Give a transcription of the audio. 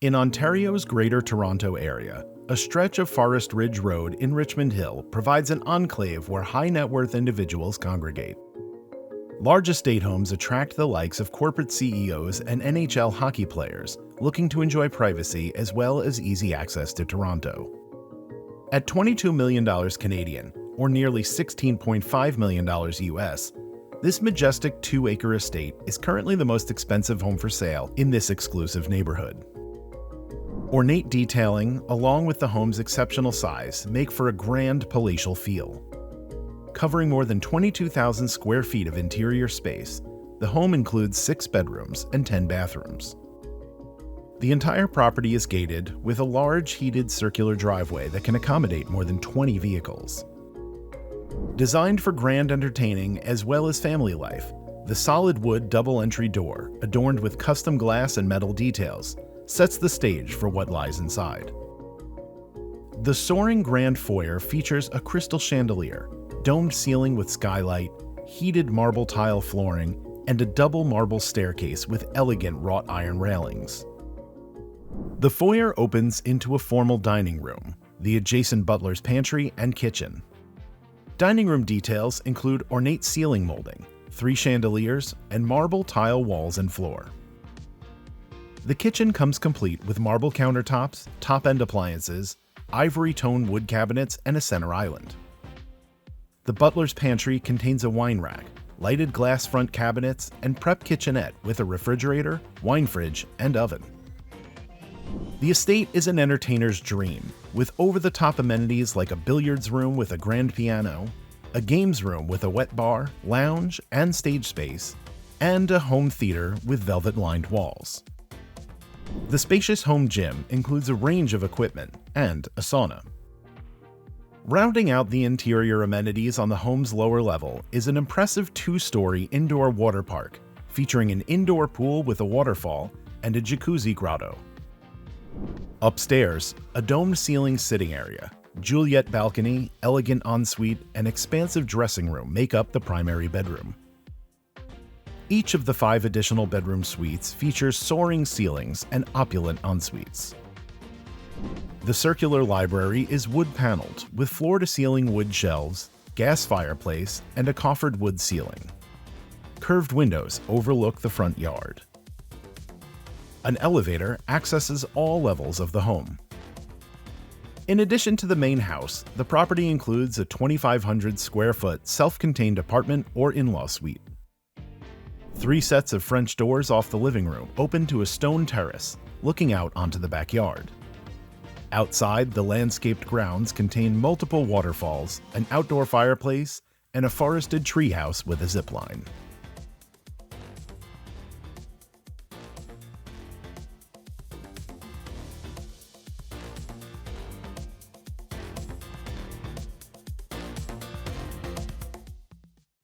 In Ontario's Greater Toronto Area, a stretch of Forest Ridge Road in Richmond Hill provides an enclave where high-net-worth individuals congregate. Large estate homes attract the likes of corporate CEOs and NHL hockey players looking to enjoy privacy as well as easy access to Toronto. At $22 million Canadian, or nearly $16.5 million US, this majestic 2-acre estate is currently the most expensive home for sale in this exclusive neighborhood. Ornate detailing, along with the home's exceptional size, make for a grand palatial feel. Covering more than 22,000 square feet of interior space, the home includes 6 bedrooms and 10 bathrooms. The entire property is gated with a large heated circular driveway that can accommodate more than 20 vehicles. Designed for grand entertaining as well as family life, the solid wood double-entry door, adorned with custom glass and metal details, sets the stage for what lies inside. The soaring grand foyer features a crystal chandelier, domed ceiling with skylight, heated marble tile flooring, and a double marble staircase with elegant wrought iron railings. The foyer opens into a formal dining room, the adjacent butler's pantry and kitchen. Dining room details include ornate ceiling molding, 3 chandeliers, and marble tile walls and floor. The kitchen comes complete with marble countertops, top-end appliances, ivory tone wood cabinets, and a center island. The butler's pantry contains a wine rack, lighted glass front cabinets, and prep kitchenette with a refrigerator, wine fridge, and oven. The estate is an entertainer's dream, with over-the-top amenities like a billiards room with a grand piano, a games room with a wet bar, lounge, and stage space, and a home theater with velvet-lined walls. The spacious home gym includes a range of equipment and a sauna. Rounding out the interior amenities on the home's lower level is an impressive 2-story indoor water park featuring an indoor pool with a waterfall and a jacuzzi grotto. Upstairs, a domed ceiling sitting area, Juliet balcony, elegant ensuite, and expansive dressing room make up the primary bedroom. Each of the 5 additional bedroom suites features soaring ceilings and opulent ensuites. The circular library is wood-paneled with floor-to-ceiling wood shelves, gas fireplace, and a coffered wood ceiling. Curved windows overlook the front yard. An elevator accesses all levels of the home. In addition to the main house, the property includes a 2,500 square foot self-contained apartment or in-law suite. 3 sets of French doors off the living room open to a stone terrace, looking out onto the backyard. Outside, the landscaped grounds contain multiple waterfalls, an outdoor fireplace, and a forested treehouse with a zipline.